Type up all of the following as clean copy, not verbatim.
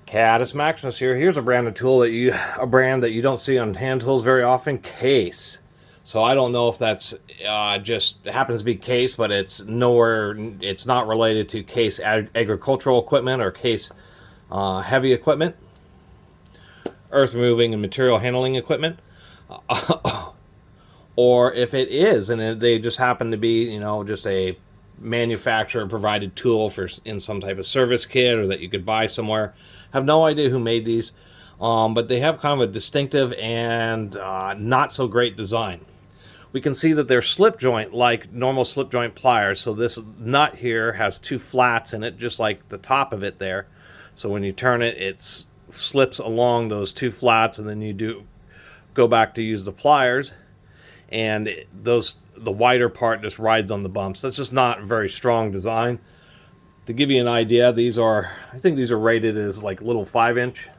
Catus Maximus here. Here's a brand that you don't see on hand tools very often. Case. So I don't know if that's just happens to be Case, but it's nowhere. It's not related to Case agricultural equipment or Case heavy equipment, earth moving and material handling equipment. Or if it is, and they just happen to be, just a manufacturer provided tool for in some type of service kit or that you could buy somewhere. Have no idea who made these, but they have kind of a distinctive and not so great design. We can see that they're slip joint like normal slip joint pliers. So this nut here has two flats in it, just like the top of it there. So when you turn it, it slips along those two flats, and then you go back to use the pliers, and the wider part just rides on the bumps. That's just not a very strong design. To give you an idea, I think these are rated as like little 5-inch.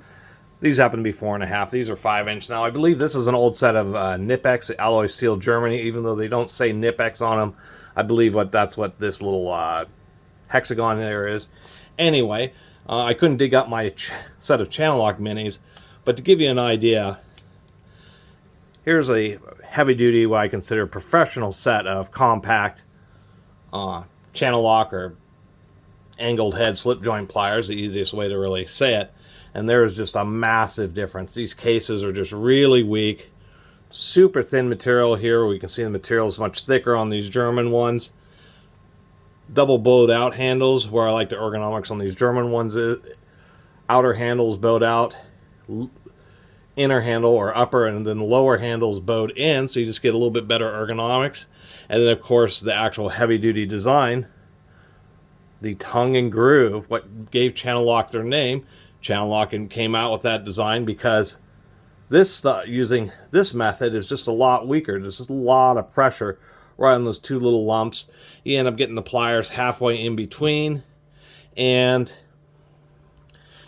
These happen to be 4.5. These are 5-inch. Now, I believe this is an old set of Nipex Alloy Steel Germany, even though they don't say Nipex on them. I believe that's what this little hexagon there is. Anyway, I couldn't dig up my set of channel lock minis, but to give you an idea, here's a heavy-duty, what I consider professional set of compact channel lock or angled head slip joint pliers, the easiest way to really say it. And there's just a massive difference. These cases are just really weak. Super thin material here. We can see the material is much thicker on these German ones. Double bowed out handles, where I like the ergonomics on these German ones. Outer handles bowed out. Inner handle or upper, and then the lower handles bowed in, so you just get a little bit better ergonomics. And then, of course, the actual heavy-duty design. The tongue and groove, what gave channel lock their name. Channel lock came out with that design because using this method is just a lot weaker. There's just a lot of pressure right on those two little lumps. You end up getting the pliers halfway in between, and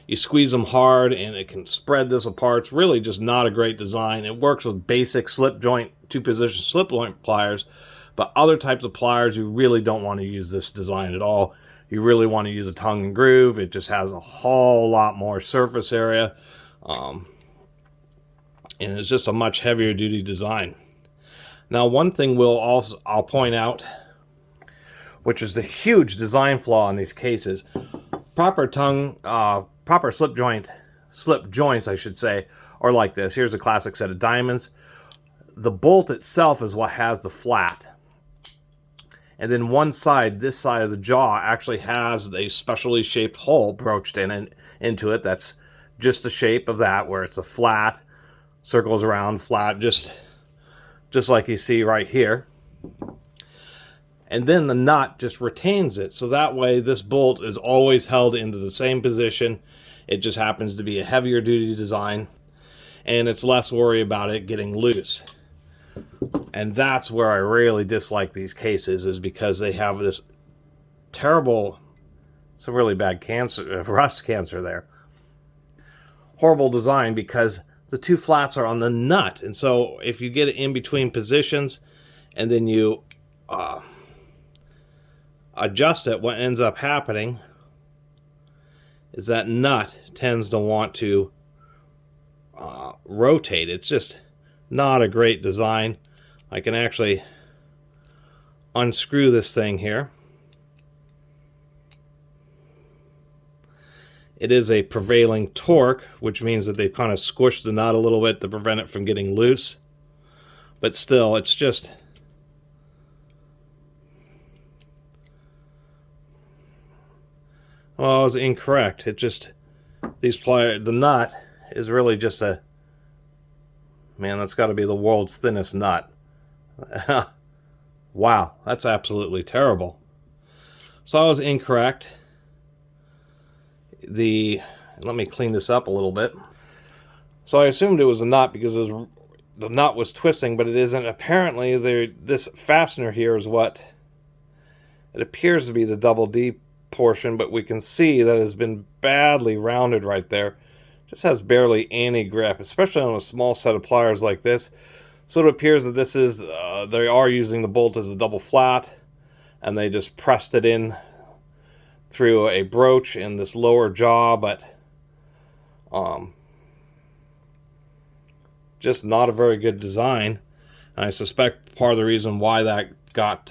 you squeeze them hard, and it can spread this apart. It's really just not a great design. It works with basic slip joint, two-position slip joint pliers, but other types of pliers, you really don't want to use this design at all. You really want to use a tongue and groove. It just has a whole lot more surface area, and it's just a much heavier duty design. Now, one thing I'll point out, which is the huge design flaw in these cases. Proper slip joints, I should say, are like this. Here's a classic set of diamonds. The bolt itself is what has the flat. And then one side, this side of the jaw, actually has a specially shaped hole broached into it. That's just the shape of that, where it's a flat, circles around, flat, just like you see right here. And then the nut just retains it. So that way this bolt is always held into the same position. It just happens to be a heavier duty design, and it's less worry about it getting loose. And that's where I really dislike these cases, is because they have this terrible, some really bad cancer, rust cancer there. Horrible design because the two flats are on the nut. And so if you get it in between positions and then you adjust it, what ends up happening is that nut tends to want to rotate. It's just not a great design. I can actually unscrew this thing here. It is a prevailing torque, which means that they've kind of squished the nut a little bit to prevent it from getting loose. But still, it's just... Well, I was incorrect. It just... the nut is really just a... Man, that's got to be the world's thinnest nut. Wow, that's absolutely terrible. So I was incorrect. Let me clean this up a little bit. So I assumed it was a nut because the nut was twisting, but it isn't. Apparently, this fastener here is what it appears to be the double D portion, but we can see that it has been badly rounded right there. Just has barely any grip, especially on a small set of pliers like this. So it appears that this is, they are using the bolt as a double flat, and they just pressed it in through a broach in this lower jaw, but Just not a very good design. And I suspect part of the reason why that got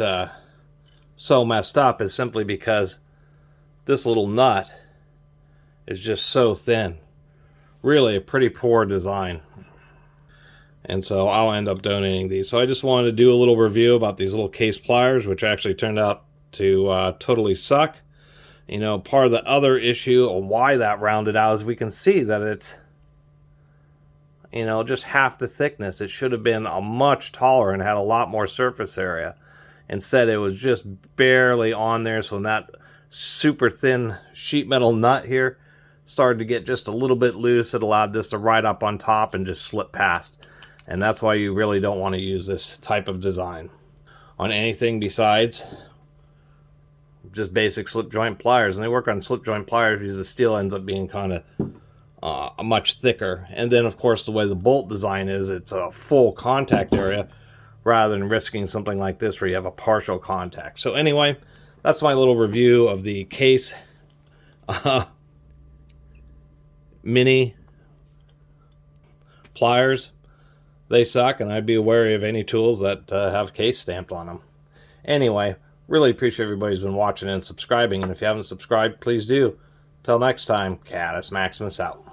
so messed up is simply because this little nut is just so thin. Really a pretty poor design. And so I'll end up donating these. So I just wanted to do a little review about these little case pliers, which actually turned out to totally suck. You know, part of the other issue of why that rounded out is we can see that it's, you know, just half the thickness. It should have been a much taller and had a lot more surface area. Instead, it was just barely on there. So when that super thin sheet metal nut here started to get just a little bit loose, it allowed this to ride up on top and just slip past. And that's why you really don't want to use this type of design on anything besides just basic slip joint pliers. And they work on slip joint pliers because the steel ends up being kind of much thicker. And then, of course, the way the bolt design is, it's a full contact area rather than risking something like this where you have a partial contact. So anyway, that's my little review of the Case mini pliers. They suck, and I'd be wary of any tools that have Case stamped on them. Anyway, really appreciate everybody who's been watching and subscribing, and if you haven't subscribed, please do. Till next time, Catus Maximus out.